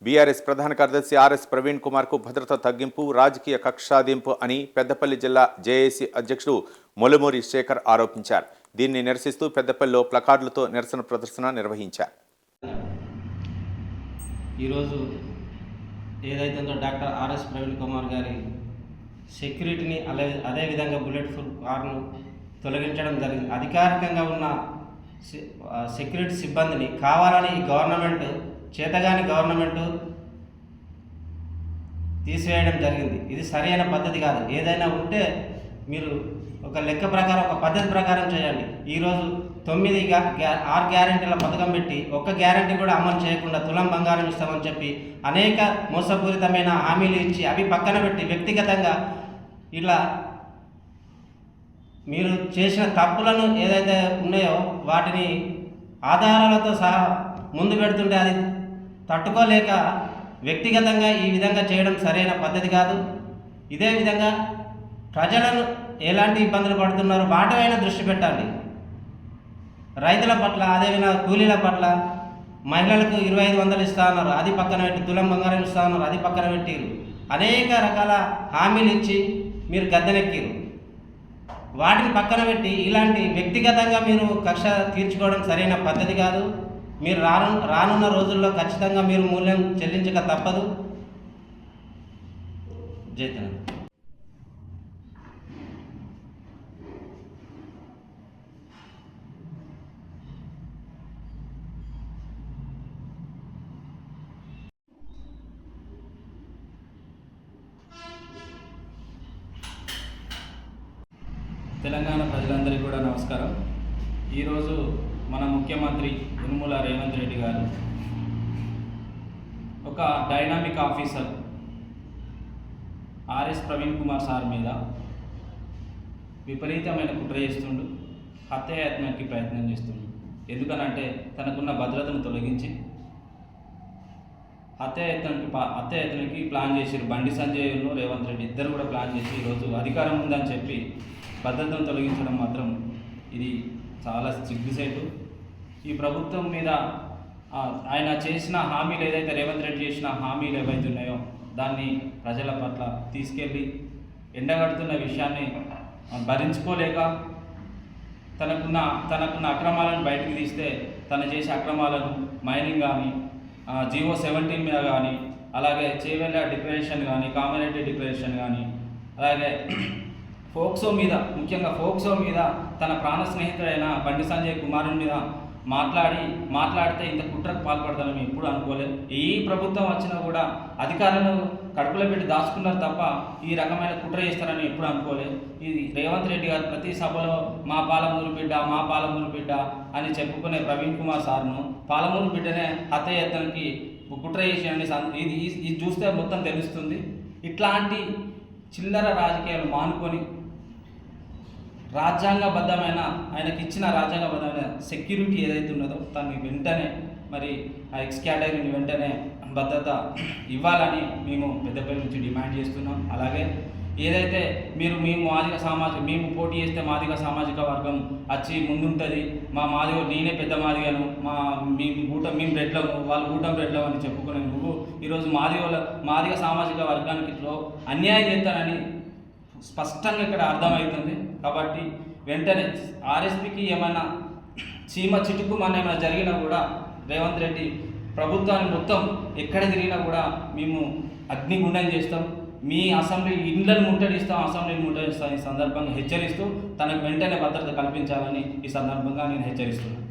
BRS ప్రధాన కార్యదర్శి RS Praveen కుమార్కు భద్రత తగ్గింపు, రాజకీయ కక్షాదింపు అని పెద్దపల్లి జిల్లా జేఏసీ అధ్యక్షుడు మొలమూరి శేఖర్ ఆరోపించారు. దీన్ని నిరసిస్తూ పెద్దపల్లిలో ప్లకార్డులతో నిరసన ప్రదర్శన నిర్వహించారు. ఈరోజు ఏదైతే డాక్టర్ ఆర్ఎస్ ప్రవీణ్ కుమార్ గారి సెక్యూరిటీని అదేవిధంగా బుల్లెట్ ప్రూఫ్ కార్ను తొలగించడం జరిగింది. అధికారికంగా ఉన్న సెక్యూరిటీ సిబ్బందిని కావాలని ఈ గవర్నమెంట్ చేతగాని గవర్నమెంట్ తీసివేయడం జరిగింది. ఇది సరైన పద్ధతి కాదు. ఏదైనా ఉంటే మీరు ఒక లెక్క ప్రకారం, ఒక పద్ధతి ప్రకారం చేయండి. ఈరోజు 9 6 గ్యారెంటీల పథకం పెట్టి ఒక్క గ్యారెంటీ కూడా అమలు చేయకుండా తులం బంగారం ఇస్తామని చెప్పి అనేక మోసపూరితమైన హామీలు ఇచ్చి అవి పక్కన పెట్టి వ్యక్తిగతంగా ఇలా మీరు చేసిన తప్పులను ఏదైతే ఉన్నాయో వాటిని ఆధారాలతో సహా ముందు పెడుతుంటే అది తట్టుకోలేక వ్యక్తిగతంగా ఈ విధంగా చేయడం సరైన పద్ధతి కాదు. ఇదే విధంగా ప్రజలను ఎలాంటి ఇబ్బందులు పడుతున్నారో వాటిపైన దృష్టి పెట్టాలి. రైతుల పట్ల, అదేవిధంగా కూలీల పట్ల, మహిళలకు 2500 ఇస్తా అన్నారు, అది పక్కన పెట్టి తులం బంగారం ఇస్తా అన్నారు, అది పక్కన పెట్టిరు. అనేక రకాల హామీలు ఇచ్చి మీరు గద్దెనెక్కిరు. వాటిని పక్కన పెట్టి ఇలాంటి వ్యక్తిగతంగా మీరు కక్ష తీర్చుకోవడం సరైన పద్ధతి కాదు. మీరు రానున్న రోజుల్లో ఖచ్చితంగా మీరు మూల్యం చెల్లించక తప్పదు. జైతన తెలంగాణ ప్రజలందరికీ కూడా నమస్కారం. ఈరోజు మన ముఖ్యమంత్రి యనుమల రేవంత్ రెడ్డి గారు ఒక dynamic officer RS Praveen Kumar sir మీద విపరీతమైన కుట్ర చేస్తుండు, హత్యాయత్నానికి ప్రయత్నం చేస్తుండు. ఎందుకనంటే తనకున్న భద్రతను తొలగించి హత్యాయత్నానికి ప్లాన్ చేశారు. బండి సంజయ్ను రేవంత్ రెడ్డి ఇద్దరు కూడా ప్లాన్ చేసి ఈరోజు అధికారం ఉందని చెప్పి భద్రతను తొలగించడం మాత్రం ఇది చాలా సిగ్గుసేటు. ఈ ప్రభుత్వం మీద ఆయన చేసిన హామీలు ఏదైతే రేవంత్ రెడ్డి చేసిన హామీలు ఏవైతే ఉన్నాయో దాన్ని ప్రజల పట్ల తీసుకెళ్ళి ఎండగడుతున్న విషయాన్ని భరించుకోలేక తనకున్న అక్రమాలను బయటికి తీస్తే తను చేసే అక్రమాలను మైనింగ్ కానీ, జీవో 17 మీద కానీ, అలాగే చేవెళ్ళ డిక్లరేషన్ కానీ, కామారెడ్డి డిక్లరేషన్ కానీ, అలాగే ఫోక్సో మీద, ముఖ్యంగా ఫోక్సో మీద తన ప్రాణ స్నేహితుడైన బండి సంజయ్ కుమారుని మీద మాట్లాడితే ఇంత కుట్రకు పాల్పడతానని ఎప్పుడు అనుకోలేదు. ఈ ప్రభుత్వం వచ్చినా కూడా అధికారులను కడుపులో పెట్టి దాచుకున్నారు తప్ప ఈ రకమైన కుట్ర చేస్తారని ఎప్పుడు అనుకోలేదు. ఇది రేవంత్ రెడ్డి గారు ప్రతి సభలో మా పాలమూరు బిడ్డ అని చెప్పుకునే ప్రవీణ్ కుమార్ సార్ను పాలమూరు బిడ్డనే హత్యాయత్నానికి కుట్ర చేసి ఇది చూస్తే మొత్తం తెలుస్తుంది. ఇట్లాంటి చిల్లర రాజకీయాలు మానుకొని ఆయనకి ఇచ్చిన రాజ్యాంగబద్ధమైన సెక్యూరిటీ ఏదైతే ఉన్నదో దాన్ని వెంటనే మరి ఆ ఎక్స్ కేటగిరీని వెంటనే భద్రత ఇవ్వాలని మేము పెద్దపల్లి నుంచి డిమాండ్ చేస్తున్నాం. అలాగే ఏదైతే మేము పోటీ చేస్తే మాదిగ సామాజిక వర్గం వచ్చి ముందుంటుంది, నేనే పెద్ద మాదిగను, మేము రెడ్లము, వాళ్ళు కూటమి రెడ్లము అని చెప్పుకునే నువ్వు ఈరోజు మాదిగ సామాజిక వర్గానికి అన్యాయం చేస్తానని స్పష్టంగా ఇక్కడ అర్థమవుతుంది. కాబట్టి వెంటనే ఆర్ఎస్పీకి ఏమైనా చీమ చిటుకు ఏమైనా జరిగినా కూడా రేవంత్ రెడ్డి ప్రభుత్వాన్ని మొత్తం ఎక్కడ తిరిగినా కూడా మేము అగ్నిగుండం చేస్తాం, మీ అసెంబ్లీ ఇండ్లను ముట్టడిస్తాం, అసెంబ్లీని ముట్టడిస్తాం. ఈ సందర్భంగా హెచ్చరిస్తూ తనకు వెంటనే భద్రత కల్పించాలని ఈ సందర్భంగా నేను హెచ్చరిస్తున్నాను.